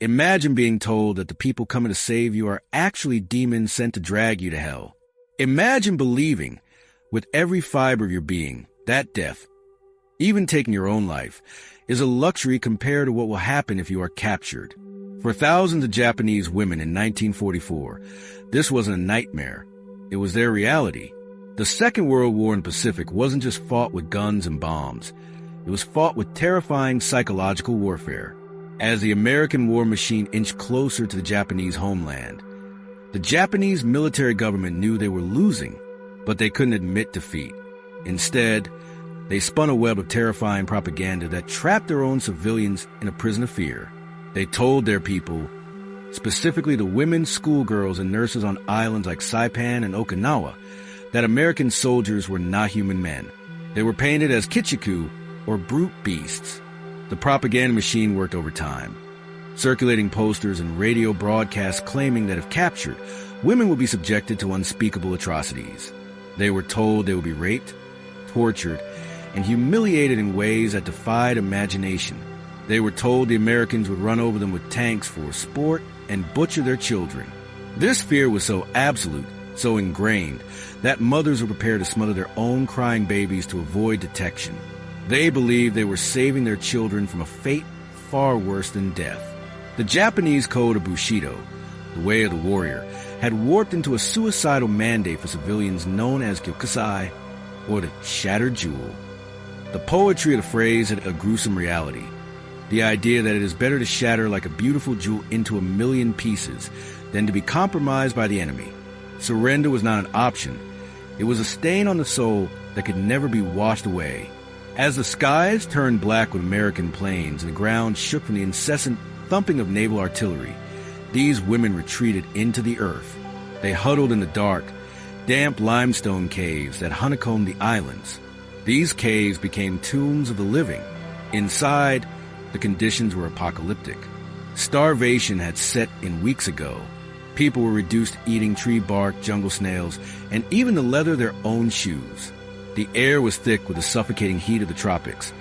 Imagine being told that the people coming to save you are actually demons sent to drag you to hell. Imagine believing, with every fiber of your being, that death, even taking your own life, is a luxury compared to what will happen if you are captured. For thousands of Japanese women in 1944, this wasn't a nightmare. It was their reality. The Second World War in the Pacific wasn't just fought with guns and bombs. It was fought with terrifying psychological warfare. As the American war machine inched closer to the Japanese homeland, the Japanese military government knew they were losing, but they couldn't admit defeat. Instead, they spun a web of terrifying propaganda that trapped their own civilians in a prison of fear. They told their people, specifically the women, schoolgirls, and nurses on islands like Saipan and Okinawa, that American soldiers were not human men. They were painted as kichiku, or brute beasts. The propaganda machine worked overtime, circulating posters and radio broadcasts claiming that if captured, women would be subjected to unspeakable atrocities. They were told they would be raped, tortured, and humiliated in ways that defied imagination. They were told the Americans would run over them with tanks for sport and butcher their children. This fear was so absolute, so ingrained, that mothers were prepared to smother their own crying babies to avoid detection. They believed they were saving their children from a fate far worse than death. The Japanese code of Bushido, the way of the warrior, had warped into a suicidal mandate for civilians known as Gyokusai, or the shattered jewel. The poetry of the phrase had a gruesome reality. The idea that it is better to shatter like a beautiful jewel into a million pieces than to be compromised by the enemy. Surrender was not an option. It was a stain on the soul that could never be washed away. As the skies turned black with American planes and the ground shook from the incessant thumping of naval artillery, these women retreated into the earth. They huddled in the dark, damp limestone caves that honeycombed the islands. These caves became tombs of the living. Inside, the conditions were apocalyptic. Starvation had set in weeks ago. People were reduced to eating tree bark, jungle snails, and even the leather of their own shoes. The air was thick with the suffocating heat of the tropics,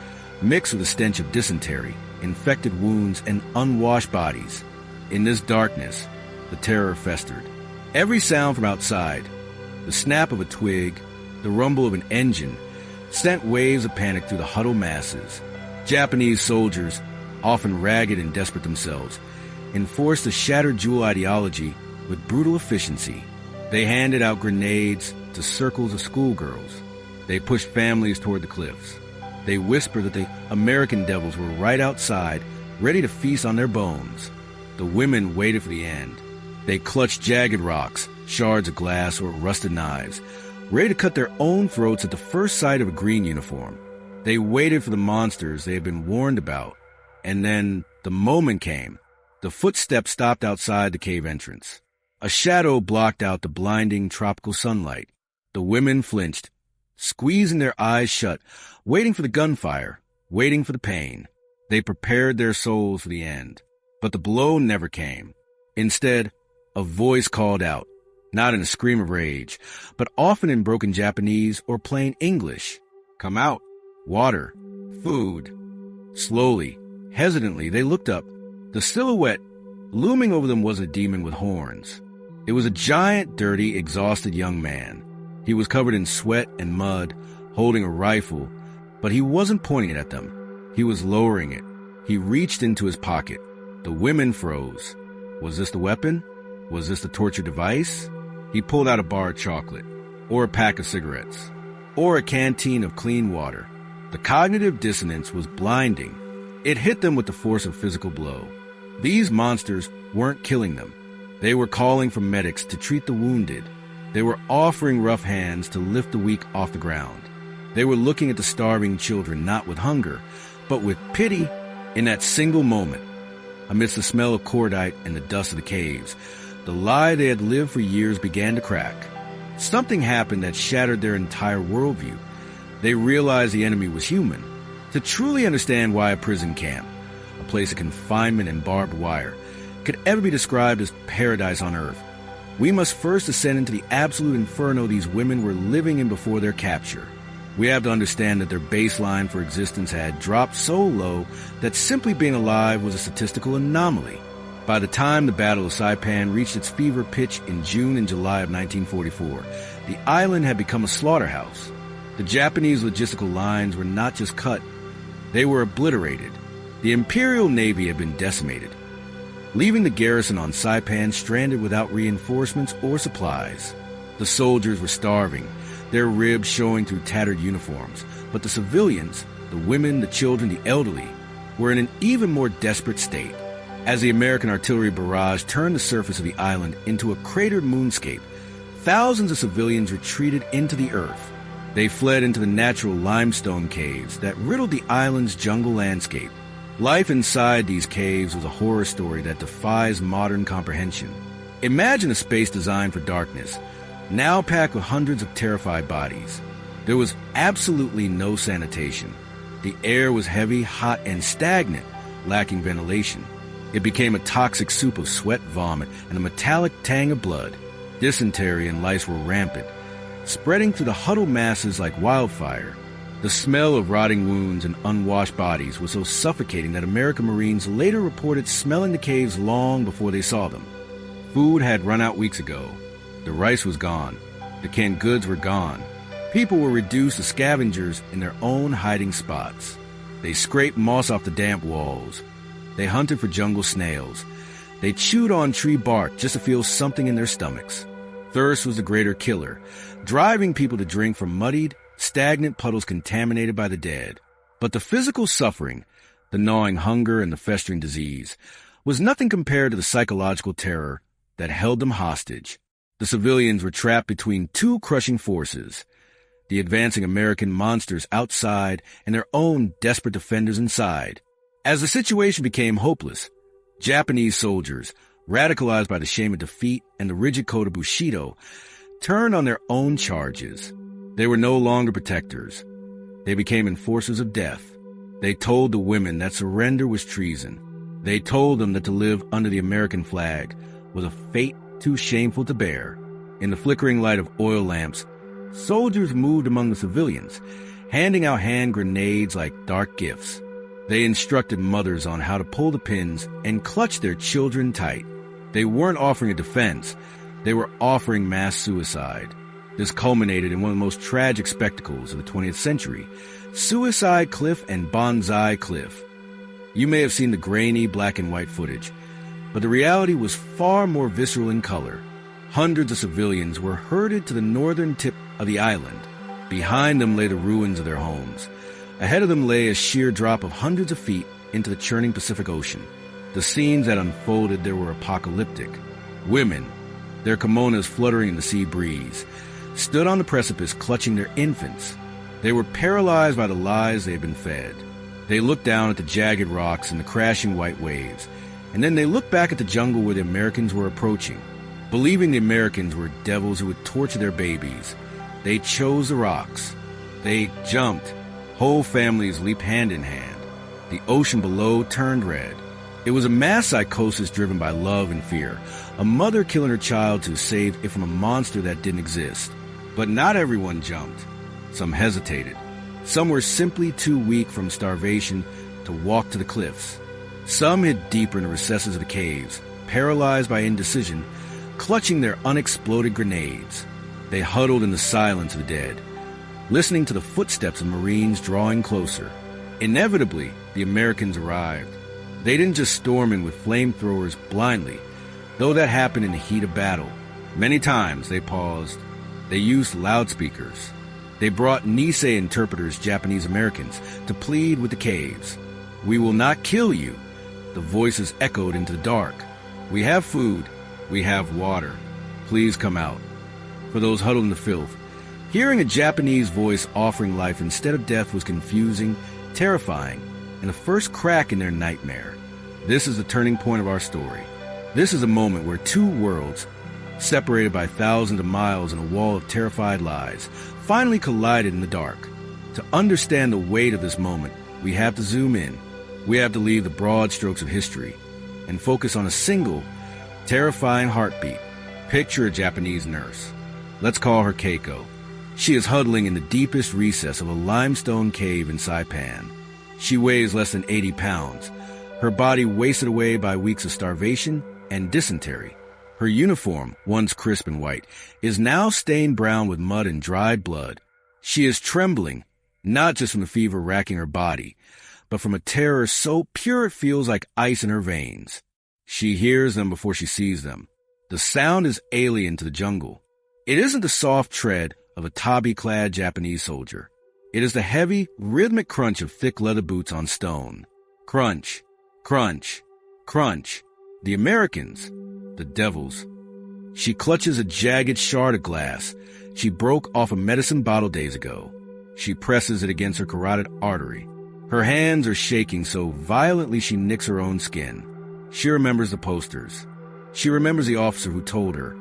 mixed with the stench of dysentery, infected wounds, and unwashed bodies. In this darkness, the terror festered. Every sound from outside, the snap of a twig, the rumble of an engine, sent waves of panic through the huddled masses. Japanese soldiers, often ragged and desperate themselves, enforced the shattered jewel ideology with brutal efficiency. They handed out grenades to circles of schoolgirls. They pushed families toward the cliffs. They whispered that the American devils were right outside, ready to feast on their bones. The women waited for the end. They clutched jagged rocks, shards of glass, or rusted knives, ready to cut their own throats at the first sight of a green uniform. They waited for the monsters they had been warned about. And then the moment came. The footsteps stopped outside the cave entrance. A shadow blocked out the blinding tropical sunlight. The women flinched, squeezing their eyes shut, waiting for the gunfire, waiting for the pain. They prepared their souls for the end. But the blow never came. Instead, a voice called out, not in a scream of rage, but often in broken Japanese or plain English. "Come out. Water. Food." Slowly, hesitantly, they looked up. The silhouette looming over them was a demon with horns. It was a giant, dirty, exhausted young man. He was covered in sweat and mud, holding a rifle, but he wasn't pointing it at them. He was lowering it. He reached into his pocket. The women froze. Was this the weapon? Was this the torture device? He pulled out a bar of chocolate, or a pack of cigarettes, or a canteen of clean water. The cognitive dissonance was blinding. It hit them with the force of physical blow. These monsters weren't killing them. They were calling for medics to treat the wounded. They were offering rough hands to lift the weak off the ground. They were looking at the starving children not with hunger, but with pity. In that single moment, amidst the smell of cordite and the dust of the caves, the lie they had lived for years began to crack. Something happened that shattered their entire worldview. They realized the enemy was human. To truly understand why a prison camp, a place of confinement and barbed wire, could ever be described as paradise on earth, we must first ascend into the absolute inferno these women were living in before their capture. We have to understand that their baseline for existence had dropped so low that simply being alive was a statistical anomaly. By the time the Battle of Saipan reached its fever pitch in June and July of 1944, the island had become a slaughterhouse. The Japanese logistical lines were not just cut, they were obliterated. The Imperial Navy had been decimated, leaving the garrison on Saipan stranded without reinforcements or supplies. The soldiers were starving, their ribs showing through tattered uniforms, but the civilians, the women, the children, the elderly, were in an even more desperate state. As the American artillery barrage turned the surface of the island into a cratered moonscape, thousands of civilians retreated into the earth. They fled into the natural limestone caves that riddled the island's jungle landscape. Life inside these caves was a horror story that defies modern comprehension. Imagine a space designed for darkness, now packed with hundreds of terrified bodies. There was absolutely no sanitation. The air was heavy, hot, and stagnant, lacking ventilation. It became a toxic soup of sweat, vomit, and a metallic tang of blood. Dysentery and lice were rampant, spreading through the huddled masses like wildfire. The smell of rotting wounds and unwashed bodies was so suffocating that American Marines later reported smelling the caves long before they saw them. Food had run out weeks ago. The rice was gone. The canned goods were gone. People were reduced to scavengers in their own hiding spots. They scraped moss off the damp walls. They hunted for jungle snails. They chewed on tree bark just to feel something in their stomachs. Thirst was the greater killer, driving people to drink from muddied, stagnant puddles contaminated by the dead. But the physical suffering, the gnawing hunger and the festering disease, was nothing compared to the psychological terror that held them hostage. The civilians were trapped between two crushing forces, the advancing American monsters outside and their own desperate defenders inside. As the situation became hopeless, Japanese soldiers, radicalized by the shame of defeat and the rigid code of Bushido, turned on their own charges. They were no longer protectors. They became enforcers of death. They told the women that surrender was treason. They told them that to live under the American flag was a fate too shameful to bear. In the flickering light of oil lamps, soldiers moved among the civilians, handing out hand grenades like dark gifts. They instructed mothers on how to pull the pins and clutch their children tight. They weren't offering a defense. They were offering mass suicide. This culminated in one of the most tragic spectacles of the 20th century, Suicide Cliff and Bonsai Cliff. You may have seen the grainy black and white footage, but the reality was far more visceral in color. Hundreds of civilians were herded to the northern tip of the island. Behind them lay the ruins of their homes. Ahead of them lay a sheer drop of hundreds of feet into the churning Pacific Ocean. The scenes that unfolded there were apocalyptic. Women, their kimonos fluttering in the sea breeze, stood on the precipice clutching their infants. They were paralyzed by the lies they had been fed. They looked down at the jagged rocks and the crashing white waves, and then they looked back at the jungle where the Americans were approaching. Believing the Americans were devils who would torture their babies, they chose the rocks. They jumped. Whole families leaped hand in hand. The ocean below turned red. It was a mass psychosis driven by love and fear, a mother killing her child to save it from a monster that didn't exist. But not everyone jumped. Some hesitated. Some were simply too weak from starvation to walk to the cliffs. Some hid deeper in the recesses of the caves, paralyzed by indecision, clutching their unexploded grenades. They huddled in the silence of the dead, listening to the footsteps of Marines drawing closer. Inevitably, the Americans arrived. They didn't just storm in with flamethrowers blindly, though that happened in the heat of battle. Many times they paused. They used loudspeakers. They brought Nisei interpreters, Japanese Americans, to plead with the caves. "We will not kill you." The voices echoed into the dark. "We have food. We have water. Please come out." For those huddled in the filth, hearing a Japanese voice offering life instead of death was confusing, terrifying, and the first crack in their nightmare. This is the turning point of our story. This is a moment where two worlds, separated by thousands of miles in a wall of terrified lies, finally collided in the dark. To understand the weight of this moment, we have to zoom in. We have to leave the broad strokes of history and focus on a single, terrifying heartbeat. Picture a Japanese nurse. Let's call her Keiko. She is huddling in the deepest recess of a limestone cave in Saipan. She weighs less than 80 pounds, her body wasted away by weeks of starvation and dysentery. Her uniform, once crisp and white, is now stained brown with mud and dried blood. She is trembling, not just from the fever racking her body, but from a terror so pure it feels like ice in her veins. She hears them before she sees them. The sound is alien to the jungle. It isn't the soft tread of a tabi-clad Japanese soldier. It is the heavy, rhythmic crunch of thick leather boots on stone. Crunch, crunch, crunch. The Americans, the devils. She clutches a jagged shard of glass she broke off a medicine bottle days ago. She presses it against her carotid artery. Her hands are shaking so violently she nicks her own skin. She remembers the posters. She remembers the officer who told her,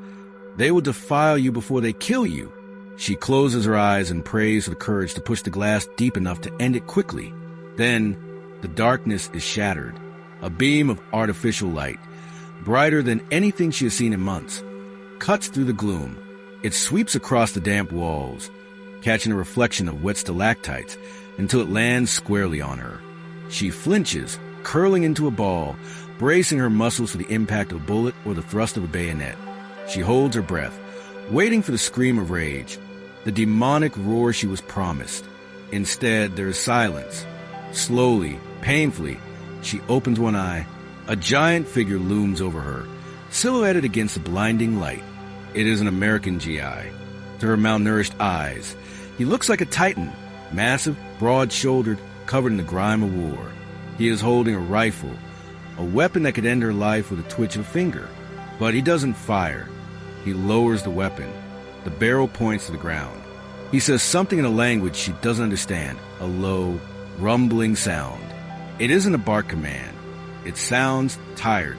"They will defile you before they kill you." She closes her eyes and prays for the courage to push the glass deep enough to end it quickly. Then, the darkness is shattered. A beam of artificial light, brighter than anything she has seen in months, cuts through the gloom. It sweeps across the damp walls, catching a reflection of wet stalactites until it lands squarely on her. She flinches, curling into a ball, bracing her muscles for the impact of a bullet or the thrust of a bayonet. She holds her breath, waiting for the scream of rage, the demonic roar she was promised. Instead, there is silence. Slowly, painfully, she opens one eye. A giant figure looms over her, silhouetted against the blinding light. It is an American GI. To her malnourished eyes, he looks like a titan, massive, broad-shouldered, covered in the grime of war. He is holding a rifle, a weapon that could end her life with a twitch of a finger. But he doesn't fire. He lowers the weapon. The barrel points to the ground. He says something in a language she doesn't understand, a low, rumbling sound. It isn't a bark command. It sounds tired.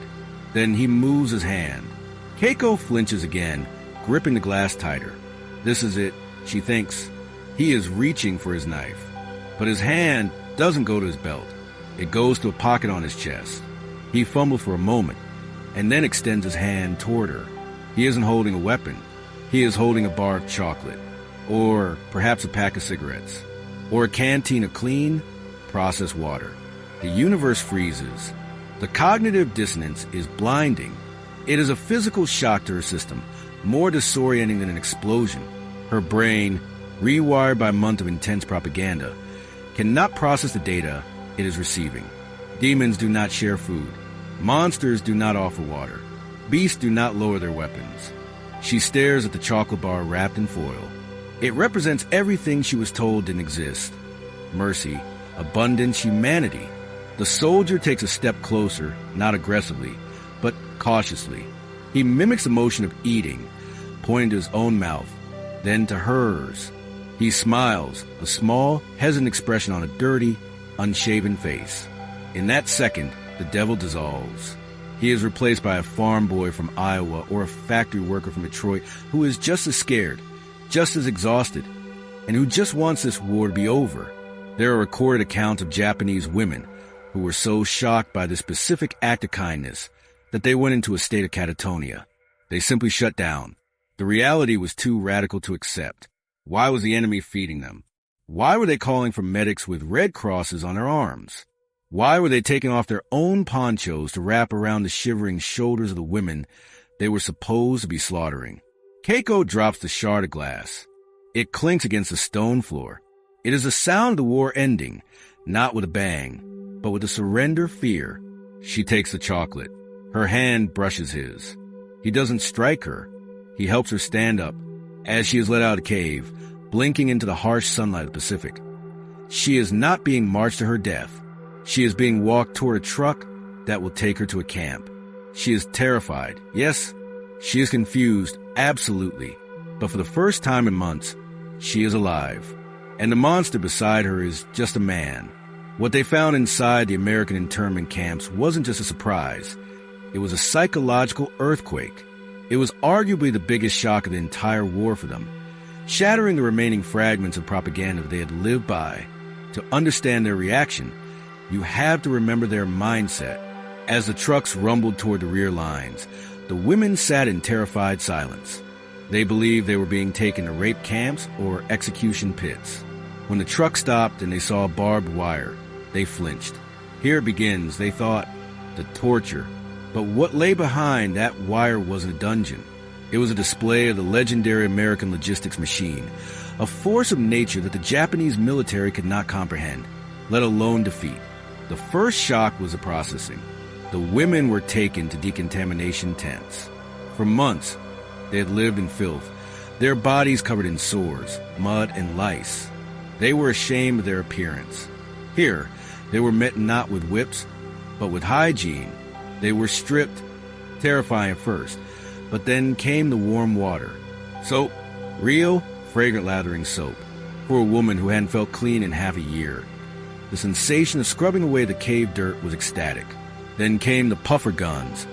Then he moves his hand. Keiko flinches again, gripping the glass tighter. This is it, she thinks. He is reaching for his knife. But his hand doesn't go to his belt. It goes to a pocket on his chest. He fumbles for a moment, and then extends his hand toward her. He isn't holding a weapon. He is holding a bar of chocolate, or perhaps a pack of cigarettes, or a canteen of clean, processed water. The universe freezes. The cognitive dissonance is blinding. It is a physical shock to her system, more disorienting than an explosion. Her brain, rewired by a month of intense propaganda, cannot process the data it is receiving. Demons do not share food. Monsters do not offer water. Beasts do not lower their weapons. She stares at the chocolate bar wrapped in foil. It represents everything she was told didn't exist. Mercy, abundance, humanity. The soldier takes a step closer, not aggressively, but cautiously. He mimics the motion of eating, pointing to his own mouth, then to hers. He smiles, a small, hesitant expression on a dirty, unshaven face. In that second, the devil dissolves. He is replaced by a farm boy from Iowa or a factory worker from Detroit who is just as scared, just as exhausted, and who just wants this war to be over. There are recorded accounts of Japanese women who were so shocked by this specific act of kindness that they went into a state of catatonia. They simply shut down. The reality was too radical to accept. Why was the enemy feeding them? Why were they calling for medics with red crosses on their arms? Why were they taking off their own ponchos to wrap around the shivering shoulders of the women they were supposed to be slaughtering? Keiko drops the shard of glass. It clinks against the stone floor. It is the sound of the war ending, not with a bang, but with a surrender fear. She takes the chocolate. Her hand brushes his. He doesn't strike her. He helps her stand up as she is led out of the cave, blinking into the harsh sunlight of the Pacific. She is not being marched to her death. She is being walked toward a truck that will take her to a camp. She is terrified. Yes, she is confused, absolutely. But for the first time in months, she is alive. And the monster beside her is just a man. What they found inside the American internment camps wasn't just a surprise. It was a psychological earthquake. It was arguably the biggest shock of the entire war for them, shattering the remaining fragments of propaganda they had lived by. To understand their reaction, you have to remember their mindset. As the trucks rumbled toward the rear lines, the women sat in terrified silence. They believed they were being taken to rape camps or execution pits. When the truck stopped and they saw barbed wire, they flinched. Here it begins, they thought, the torture. But what lay behind that wire wasn't a dungeon. It was a display of the legendary American logistics machine, a force of nature that the Japanese military could not comprehend, let alone defeat. The first shock was the processing. The women were taken to decontamination tents. For months, they had lived in filth, their bodies covered in sores, mud, and lice. They were ashamed of their appearance. Here, they were met not with whips, but with hygiene. They were stripped, terrifying at first, but then came the warm water. Soap, real, fragrant lathering soap, for a woman who hadn't felt clean in half a year. The sensation of scrubbing away the cave dirt was ecstatic. Then came the puffer guns,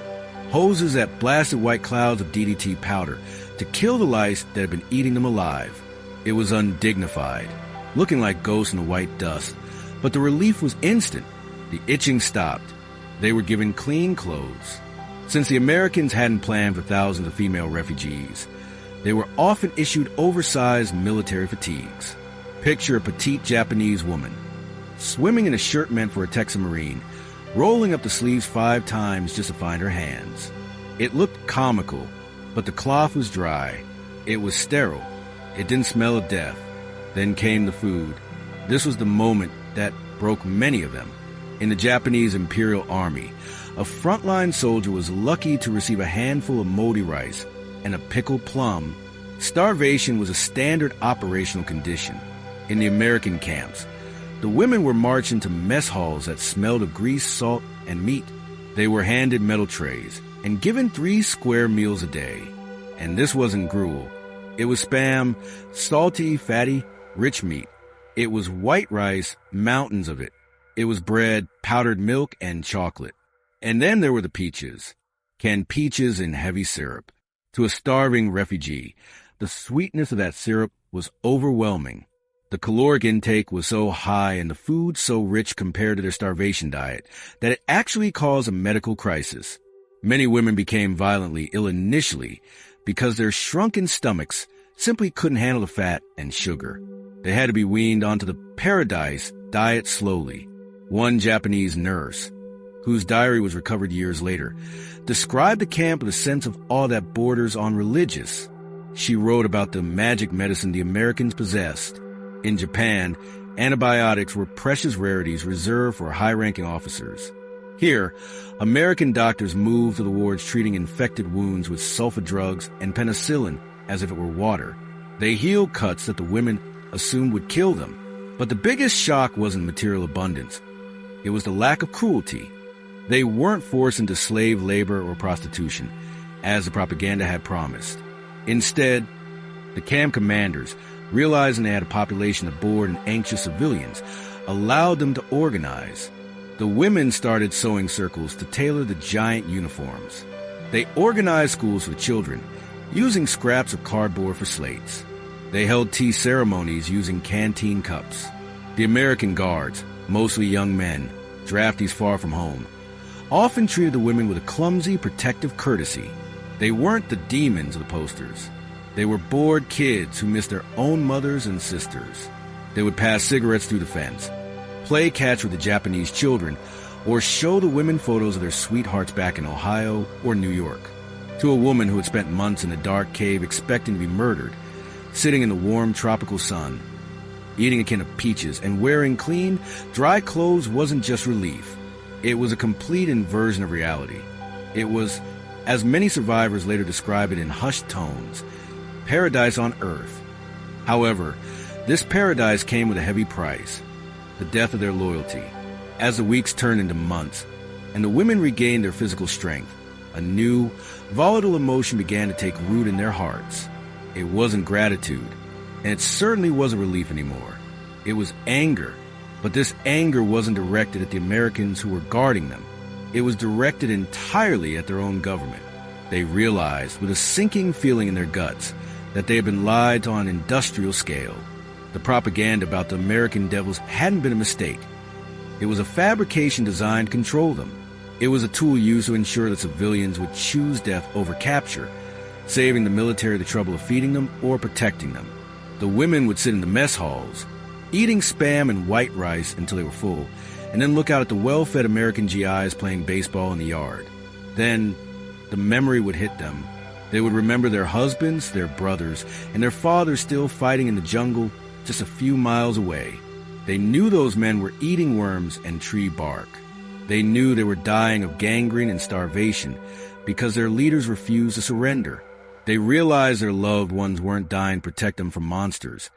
hoses that blasted white clouds of DDT powder to kill the lice that had been eating them alive. It was undignified, looking like ghosts in the white dust, but the relief was instant. The itching stopped. They were given clean clothes. Since the Americans hadn't planned for thousands of female refugees, they were often issued oversized military fatigues. Picture a petite Japanese woman, swimming in a shirt meant for a Texan Marine, rolling up the sleeves 5 times just to find her hands. It looked comical, but the cloth was dry. It was sterile. It didn't smell of death. Then came the food. This was the moment that broke many of them. In the Japanese Imperial Army, a frontline soldier was lucky to receive a handful of moldy rice and a pickled plum. Starvation was a standard operational condition. In the American camps, the women were marched into mess halls that smelled of grease, salt, and meat. They were handed metal trays and given 3 square meals a day. And this wasn't gruel. It was Spam, salty, fatty, rich meat. It was white rice, mountains of it. It was bread, powdered milk, and chocolate. And then there were the peaches, canned peaches in heavy syrup. To a starving refugee, the sweetness of that syrup was overwhelming. The caloric intake was so high and the food so rich compared to their starvation diet that it actually caused a medical crisis. Many women became violently ill initially because their shrunken stomachs simply couldn't handle the fat and sugar. They had to be weaned onto the paradise diet slowly. One Japanese nurse, whose diary was recovered years later, described the camp with a sense of awe that borders on religious. She wrote about the magic medicine the Americans possessed. In Japan, antibiotics were precious rarities reserved for high-ranking officers. Here, American doctors moved to the wards treating infected wounds with sulfa drugs and penicillin as if it were water. They healed cuts that the women assumed would kill them. But the biggest shock wasn't material abundance. It was the lack of cruelty. They weren't forced into slave labor or prostitution, as the propaganda had promised. Instead, the camp commanders, realizing they had a population of bored and anxious civilians, allowed them to organize. The women started sewing circles to tailor the giant uniforms. They organized schools for children, using scraps of cardboard for slates. They held tea ceremonies using canteen cups. The American guards, mostly young men, draftees far from home, often treated the women with a clumsy, protective courtesy. They weren't the demons of the posters. They were bored kids who missed their own mothers and sisters. They would pass cigarettes through the fence, play catch with the Japanese children, or show the women photos of their sweethearts back in Ohio or New York. To a woman who had spent months in a dark cave expecting to be murdered, sitting in the warm tropical sun, eating a can of peaches, and wearing clean, dry clothes wasn't just relief. It was a complete inversion of reality. It was, as many survivors later describe it in hushed tones, paradise on earth. However, this paradise came with a heavy price, the death of their loyalty. As the weeks turned into months, and the women regained their physical strength, a new, volatile emotion began to take root in their hearts. It wasn't gratitude, and it certainly wasn't relief anymore. It was anger, but this anger wasn't directed at the Americans who were guarding them. It was directed entirely at their own government. They realized, with a sinking feeling in their guts, that they had been lied to on an industrial scale. The propaganda about the American devils hadn't been a mistake. It was a fabrication designed to control them. It was a tool used to ensure that civilians would choose death over capture, saving the military the trouble of feeding them or protecting them. The women would sit in the mess halls, eating Spam and white rice until they were full, and then look out at the well-fed American GIs playing baseball in the yard. Then the memory would hit them. They would remember their husbands, their brothers, and their fathers still fighting in the jungle just a few miles away. They knew those men were eating worms and tree bark. They knew they were dying of gangrene and starvation because their leaders refused to surrender. They realized their loved ones weren't dying to protect them from monsters.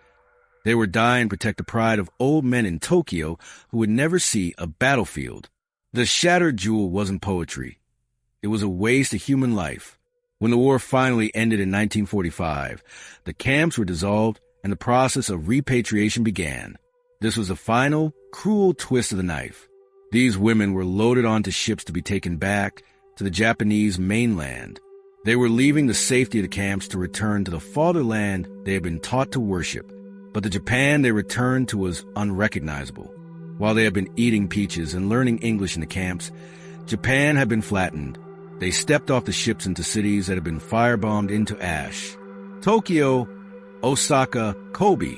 They were dying to protect the pride of old men in Tokyo who would never see a battlefield. The shattered jewel wasn't poetry. It was a waste of human life. When the war finally ended in 1945, the camps were dissolved and the process of repatriation began. This was the final, cruel twist of the knife. These women were loaded onto ships to be taken back to the Japanese mainland. They were leaving the safety of the camps to return to the fatherland they had been taught to worship. But the Japan they returned to was unrecognizable. While they had been eating peaches and learning English in the camps, Japan had been flattened. They stepped off the ships into cities that had been firebombed into ash. Tokyo, Osaka, Kobe,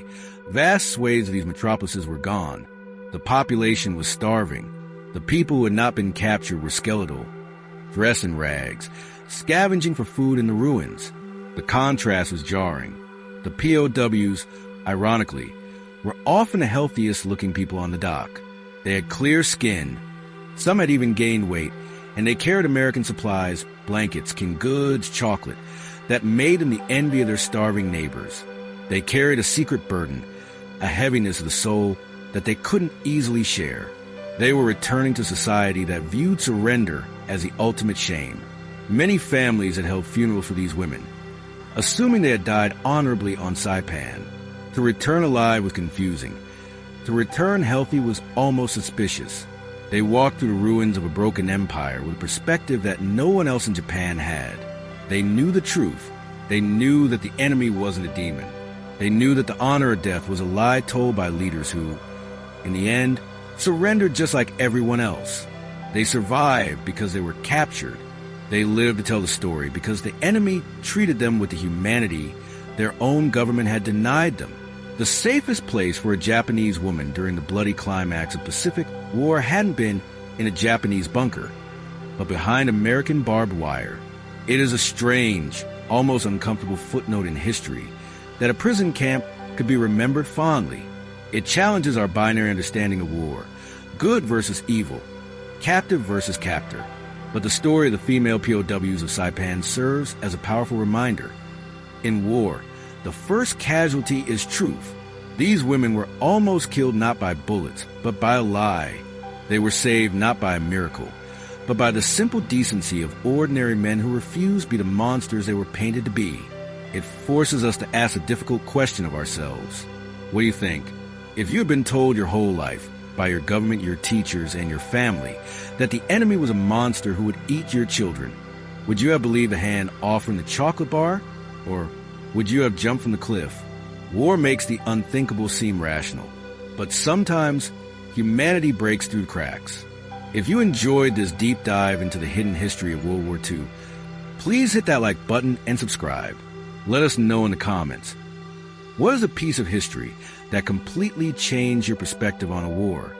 vast swathes of these metropolises were gone. The population was starving. The people who had not been captured were skeletal, dressed in rags, scavenging for food in the ruins. The contrast was jarring. The POWs, ironically, were often the healthiest-looking people on the dock. They had clear skin. Some had even gained weight, and they carried American supplies, blankets, canned goods, chocolate, that made them the envy of their starving neighbors. They carried a secret burden, a heaviness of the soul that they couldn't easily share. They were returning to society that viewed surrender as the ultimate shame. Many families had held funerals for these women, assuming they had died honorably on Saipan. To return alive was confusing. To return healthy was almost suspicious. They walked through the ruins of a broken empire with a perspective that no one else in Japan had. They knew the truth. They knew that the enemy wasn't a demon. They knew that the honor of death was a lie told by leaders who, in the end, surrendered just like everyone else. They survived because they were captured. They lived to tell the story because the enemy treated them with the humanity their own government had denied them. The safest place for a Japanese woman during the bloody climax of Pacific War hadn't been in a Japanese bunker, but behind American barbed wire. It is a strange, almost uncomfortable footnote in history that a prison camp could be remembered fondly. It challenges our binary understanding of war, good versus evil, captive versus captor. But the story of the female POWs of Saipan serves as a powerful reminder. In war, the first casualty is truth. These women were almost killed not by bullets, but by a lie. They were saved not by a miracle, but by the simple decency of ordinary men who refused to be the monsters they were painted to be. It forces us to ask a difficult question of ourselves. What do you think? If you had been told your whole life, by your government, your teachers, and your family, that the enemy was a monster who would eat your children, would you have believed the hand offering the chocolate bar? Or would you have jumped from the cliff? War makes the unthinkable seem rational, but sometimes humanity breaks through cracks. If you enjoyed this deep dive into the hidden history of World War II, please hit that like button and subscribe. Let us know in the comments. What is a piece of history that completely changed your perspective on a war?